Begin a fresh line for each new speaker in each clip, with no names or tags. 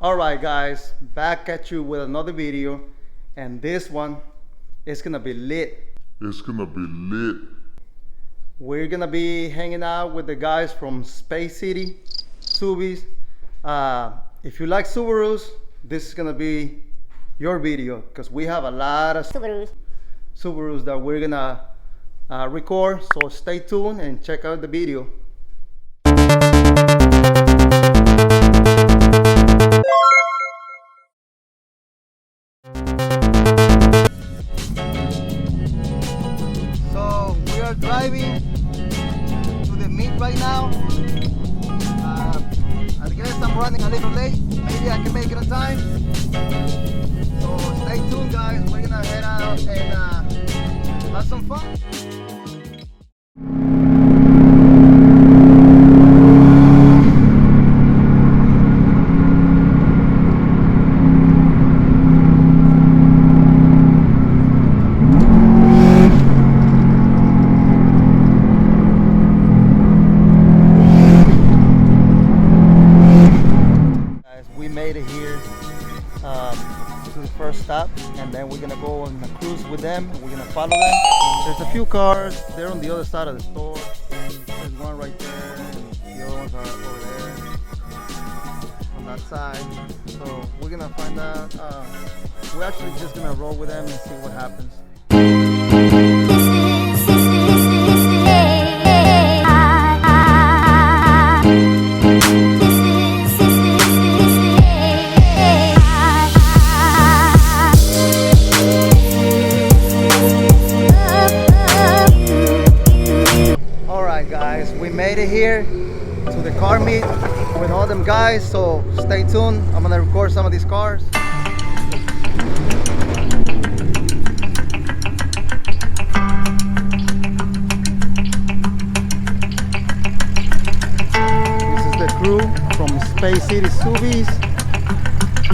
Alright guys, back at you with another video, and this one is gonna be lit. We're gonna be hanging out with the guys from Space City Subies. If you like Subarus, this is gonna be your video because we have a lot of Subarus that we're gonna record, so stay tuned and check out the video. So we are driving to the meet right now. I guess I'm running a little late. Maybe I can make it on time. So stay tuned guys, we're gonna head out and have some fun. We made it here to the first stop, and then we're gonna go on a cruise with them. We're gonna follow them. There's a few cars. They're on the other side of the store. There's one right there, and the other ones are over there on that side. So we're gonna find out. We're actually just gonna roll with them and see what happens. Guys, we made it here to the car meet with all them guys, so stay tuned. I'm gonna record some of these cars. This is the crew from Space City Subies.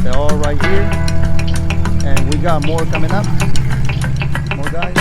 They're all right here, and we got more coming up. More guys.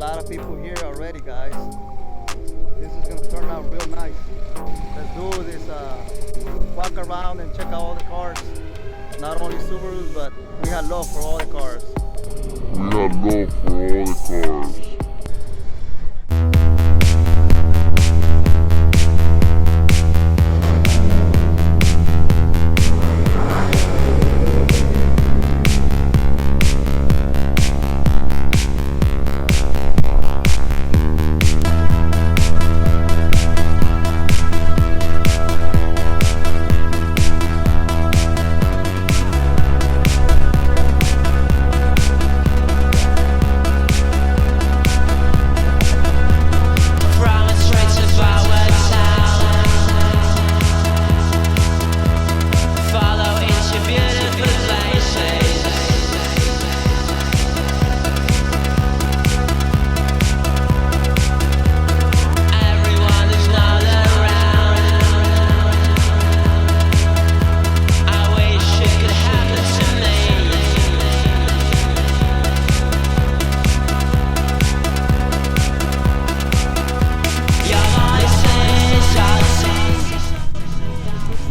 lot of people here already, guys. This is gonna turn out real nice. Let's do this walk around and check out all the cars. Not only Subarus, but we have love for all the cars.
We have love for all the cars.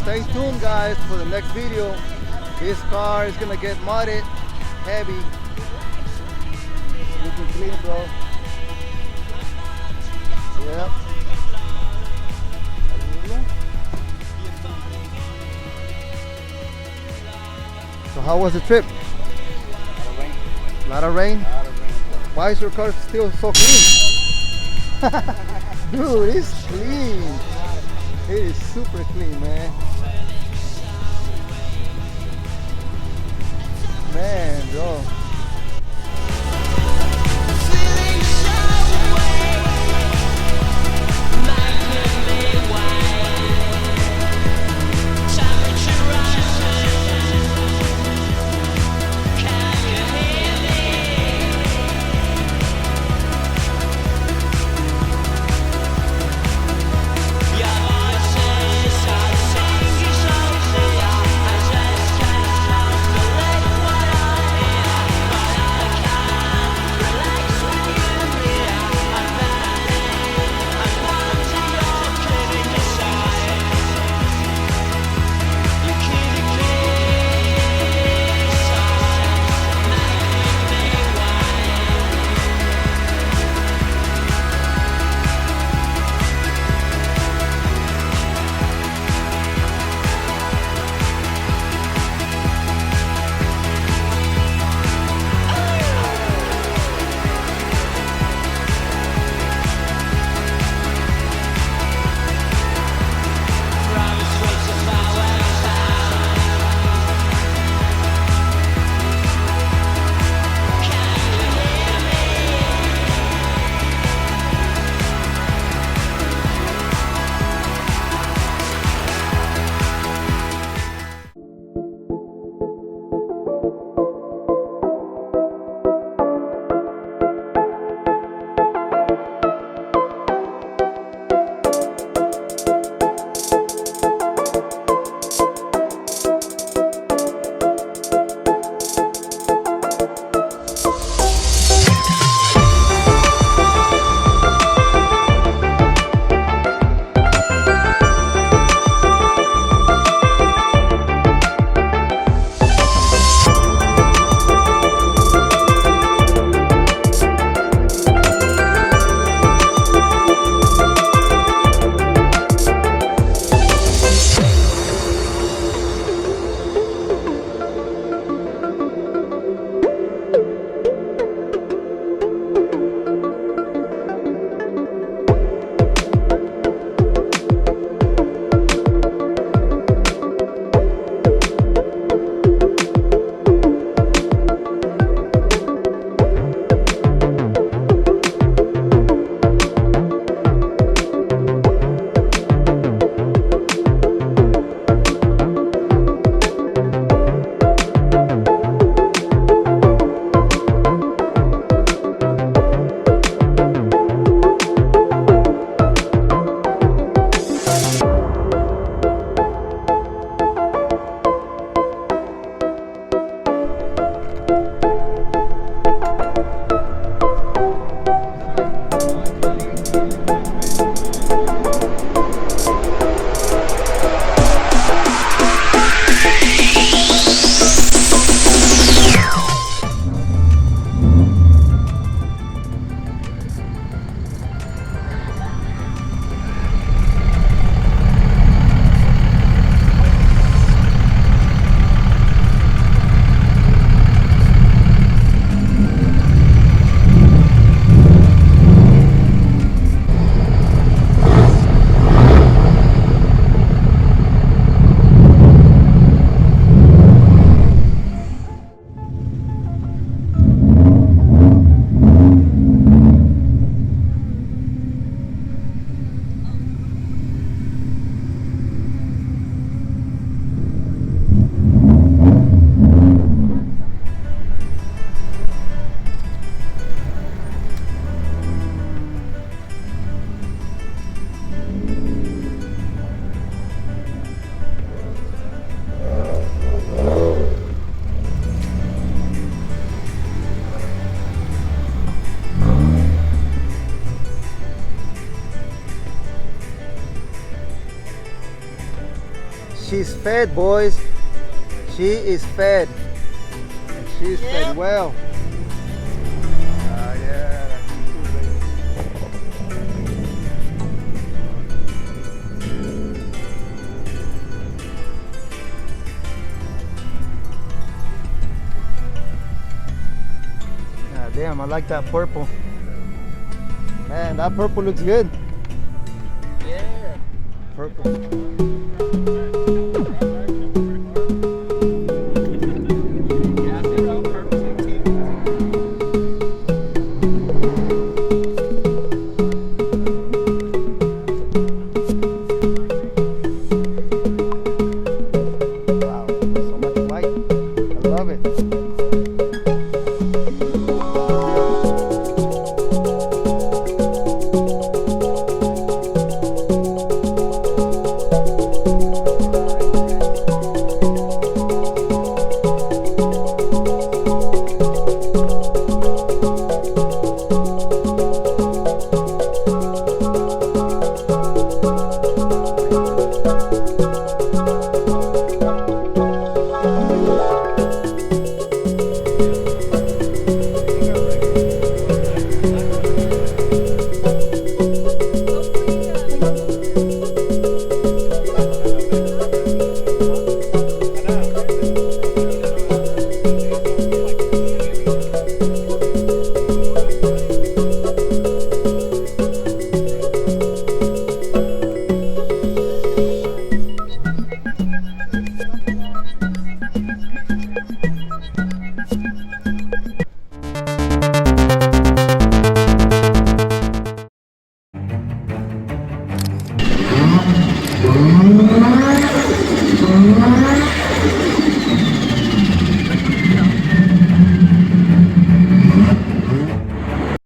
Stay tuned, guys, for the next video. This car is gonna get mudded, heavy. Looking clean, bro. Yep. So how was the trip? A lot of rain. Why is your car still so clean? Dude, it's clean. It is super clean, man. Man, bro. She's fed, boys. She is fed. And she's fed well. Yeah, that's good, baby. Damn, I like that purple. Man, that purple looks good.
Yeah.
Purple. Wow, so much white. I love it.